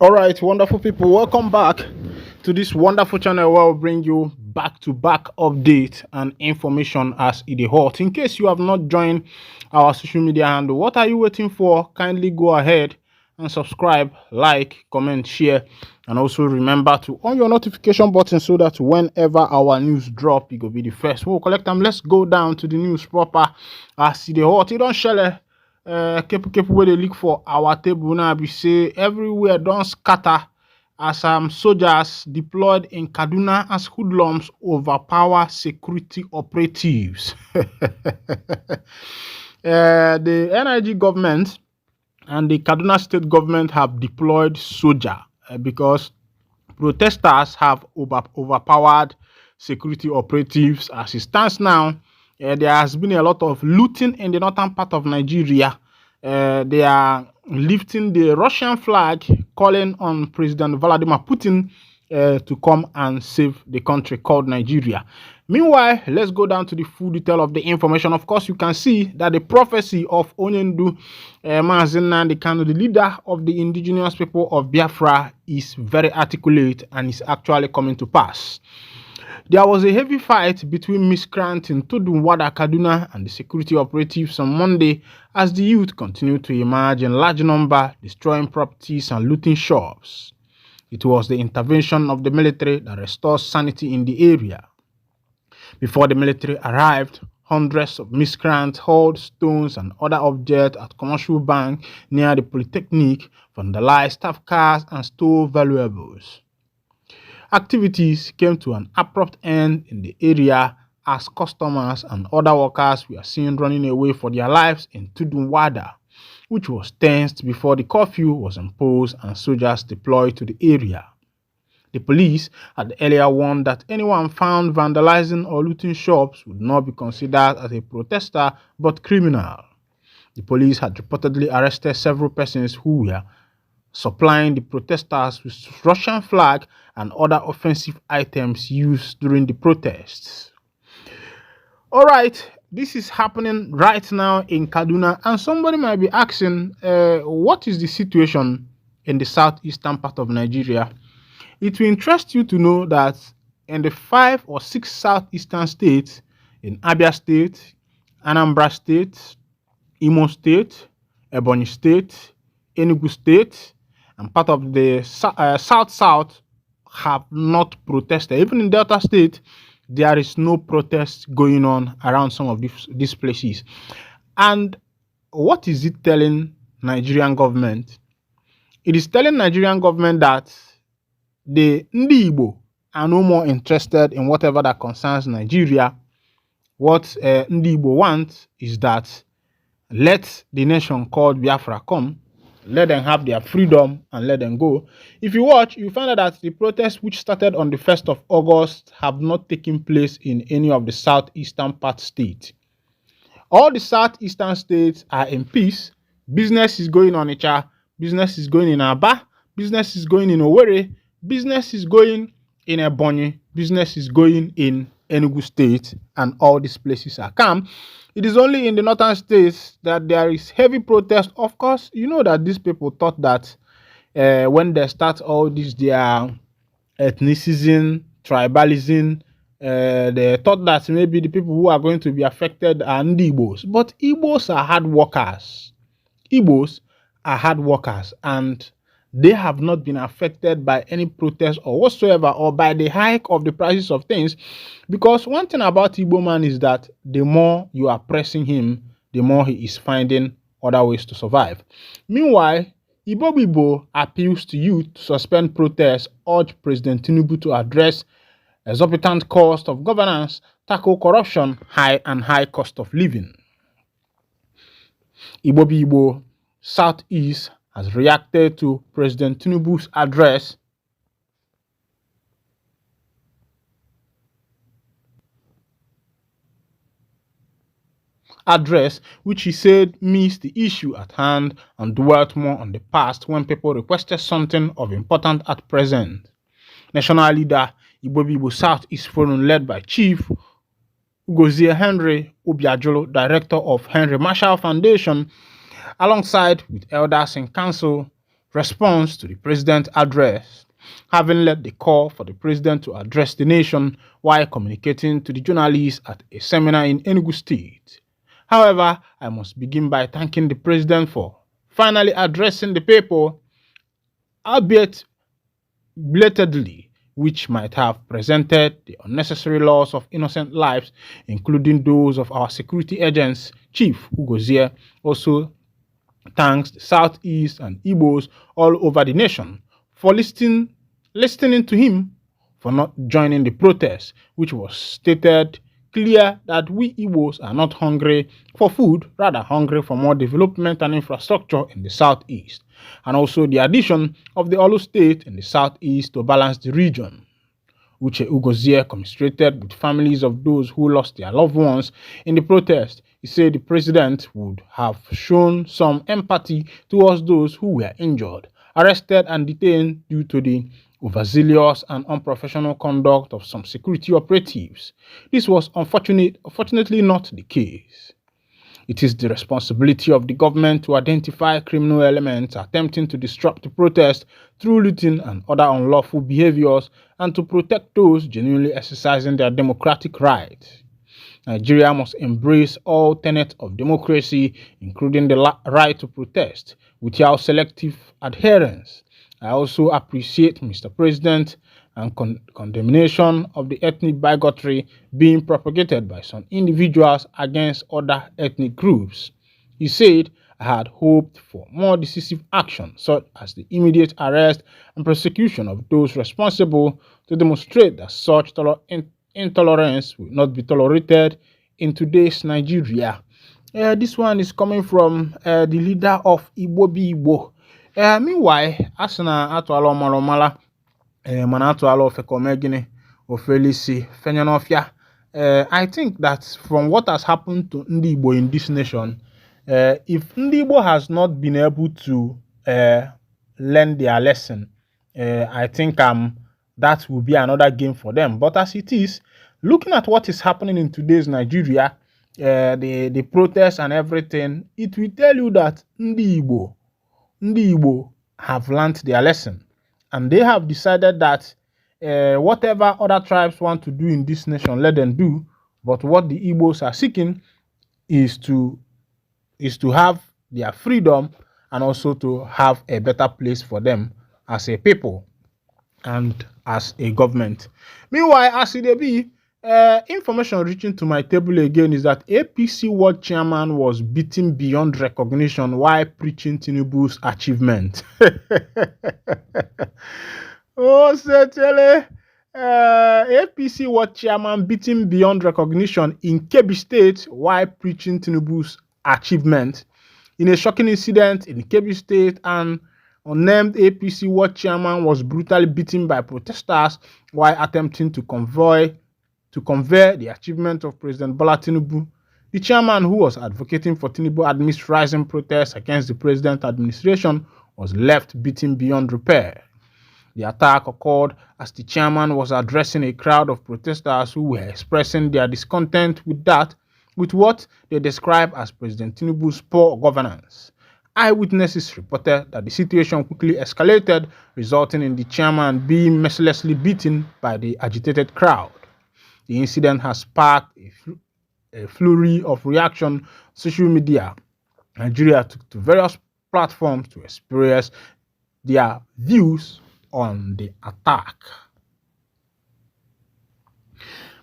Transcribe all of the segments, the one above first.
All right, wonderful people, welcome back to this wonderful channel where we'll bring you back-to-back update and information as it is hot. In case you have not joined our social media handle, what are you waiting for? Kindly go ahead and subscribe, like, comment, share, and also remember to on your notification button so that whenever our news drop, you will be the first. We'll collect them. Let's go down to the news proper as it is hot. It don't share. Kepu wey dey look for our table now be say everywhere don scatter as soldiers deployed in Kaduna as hoodlums overpower security operatives. The NIG government and the Kaduna state government have deployed soldier because protesters have overpowered security operatives. As it stands now, there has been a lot of looting in the northern part of Nigeria. They are lifting the Russian flag, calling on President Vladimir Putin to come and save the country called Nigeria. Meanwhile, let's go down to the full detail of the information. Of course, you can see that the prophecy of Onyendu Mazinandi Kanu, the leader of the indigenous people of Biafra, is very articulate and is actually coming to pass. There was a heavy fight between miscreants in Tudunwada, Kaduna and the security operatives on Monday as the youth continued to emerge in large number, destroying properties and looting shops. It was the intervention of the military that restored sanity in the area. Before the military arrived, hundreds of miscreants hurled stones and other objects at commercial bank near the Polytechnic, vandalized staff cars and stole valuables. Activities came to an abrupt end in the area as customers and other workers were seen running away for their lives in Tudunwada, which was tensed before the curfew was imposed and soldiers deployed to the area. The police had earlier warned that anyone found vandalizing or looting shops would not be considered as a protester but criminal. The police had reportedly arrested several persons who were supplying the protesters with Russian flag and other offensive items used during the protests. All right, this is happening right now in Kaduna, and somebody might be asking, what is the situation in the southeastern part of Nigeria? It will interest you to know that in the 5 or 6 southeastern states, in Abia State, Anambra State, Imo State, Ebonyi State, Enugu State, and part of the South have not protested. Even in Delta State, there is no protest going on around some of these places. And what is it telling Nigerian government? It is telling Nigerian government that the Ndi Igbo are no more interested in whatever that concerns Nigeria. What Ndi Igbo want is that let the nation called Biafra come, let them have their freedom and let them go. If you watch, you find out that the protests which started on the 1st of August have not taken place in any of the southeastern part states. All the southeastern states are in peace. Business is going on Icha, business is going in Aba, business is going in Owerri, business is going in Ebonyi, business is going in Enugu State, and all these places are calm. It is only in the northern states that there is heavy protest. Of course, you know that these people thought that when they start all this, their ethnicism, tribalism, they thought that maybe the people who are going to be affected are the Igbos. But Igbos are hard workers. Igbos are hard workers, and they have not been affected by any protest or whatsoever, or by the hike of the prices of things. Because one thing about Igbo man is that the more you are pressing him, the more he is finding other ways to survive. Meanwhile, Igbo Bibo appeals to youth to suspend protests, urge President Tinubu to address exorbitant cost of governance, tackle corruption, high cost of living. Igbo Bibo Southeast has reacted to President Tinubu's address which he said missed the issue at hand and dwelt more on the past when people requested something of importance at present. National leader Igbo Bibo Southeast Forum, led by Chief Ugozie Henry Obiajolo, director of Henry Marshall Foundation, alongside with elders in council, response to the president's address, having led the call for the president to address the nation while communicating to the journalists at a seminar in Enugu State. However, I must begin by thanking the president for finally addressing the people, albeit belatedly, which might have presented the unnecessary loss of innocent lives, including those of our security agents. Chief Ugozie also thanks the Southeast and Igbos all over the nation for listening to him, for not joining the protest, which was stated clear that we Igbos are not hungry for food, rather hungry for more development and infrastructure in the Southeast, and also the addition of the Olu state in the Southeast to balance the region. Uche Ugozie commiserated with families of those who lost their loved ones in the protest. He said the president would have shown some empathy towards those who were injured, arrested, and detained due to the overzealous and unprofessional conduct of some security operatives. This was unfortunately not the case. It is the responsibility of the government to identify criminal elements attempting to disrupt the protest through looting and other unlawful behaviors, and to protect those genuinely exercising their democratic rights. Nigeria must embrace all tenets of democracy, including the right to protest, without selective adherence. I also appreciate Mr. President and condemnation of the ethnic bigotry being propagated by some individuals against other ethnic groups. He said, I had hoped for more decisive action, such as the immediate arrest and prosecution of those responsible, to demonstrate that such intolerance will not be tolerated in today's Nigeria. This one is coming from the leader of Igbo Igbo. Meanwhile, Asana Atwalo Malomala, Manatwalo Fekomegine, Ofelisi, Fenyanofia. I think that from what has happened to Ndi Igbo in this nation, if Ndi Igbo has not been able to learn their lesson, I think that will be another game for them. But as it is, looking at what is happening in today's Nigeria, the protests and everything, it will tell you that Ndi Igbo have learned their lesson, and they have decided that whatever other tribes want to do in this nation, let them do. But what the Igbos are seeking is to have their freedom, and also to have a better place for them as a people and as a government. Meanwhile, as it be, information reaching to my table again is that APC world chairman was beaten beyond recognition while preaching Tinubu's achievement. Oh, certainly. APC world chairman beaten beyond recognition in Kebbi State while preaching Tinubu's achievement. In a shocking incident in Kebbi State, an unnamed APC world chairman was brutally beaten by protesters while attempting to convey the achievement of President Bola Tinubu. The chairman, who was advocating for Tinubu amidst rising protests against the president's administration, was left beaten beyond repair. The attack occurred as the chairman was addressing a crowd of protesters who were expressing their discontent with what they describe as President Tinubu's poor governance. Eyewitnesses reported that the situation quickly escalated, resulting in the chairman being mercilessly beaten by the agitated crowd. The incident has sparked a flurry of reaction on social media. Nigeria took to various platforms to express their views on the attack.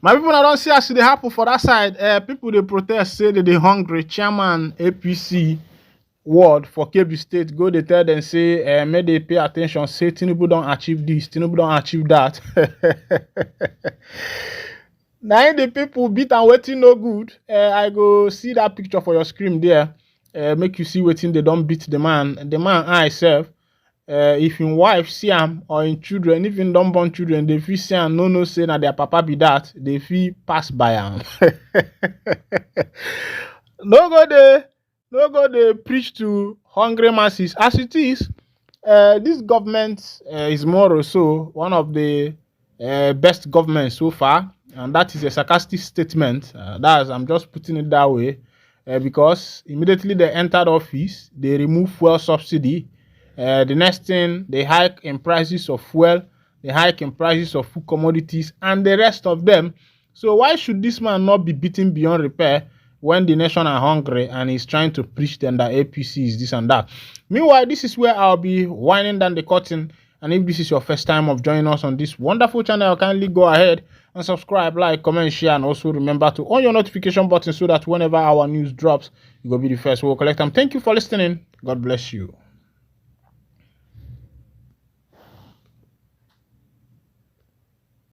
My people, I don't see as they happen for that side. People they protest, say that they hungry. Chairman APC word for Kebbi State go they tell them say may they pay attention. Say Tinubu don't achieve this, Tinubu don't achieve that. Now the people beat and waiting no good. I go see that picture for your screen there. Make you see waiting they don't beat the man. The man I self. If in wife see him or in children, even don't born children, they feel see him no say that their papa be that, they feel pass by him. No go they preach to hungry masses. As it is, this government is more or so one of the best governments so far, and that is a sarcastic statement. I'm just putting it that way, because immediately they entered office, they remove fuel subsidy. The next thing, the hike in prices of fuel, the hike in prices of food commodities, and the rest of them. So why should this man not be beaten beyond repair when the nation are hungry and he's trying to preach them that APC is this and that? Meanwhile, this is where I'll be winding down the curtain. And if this is your first time of joining us on this wonderful channel, kindly go ahead and subscribe, like, comment, share, and also remember to on your notification button so that whenever our news drops, you will be the first. We'll collect them. Thank you for listening. God bless you.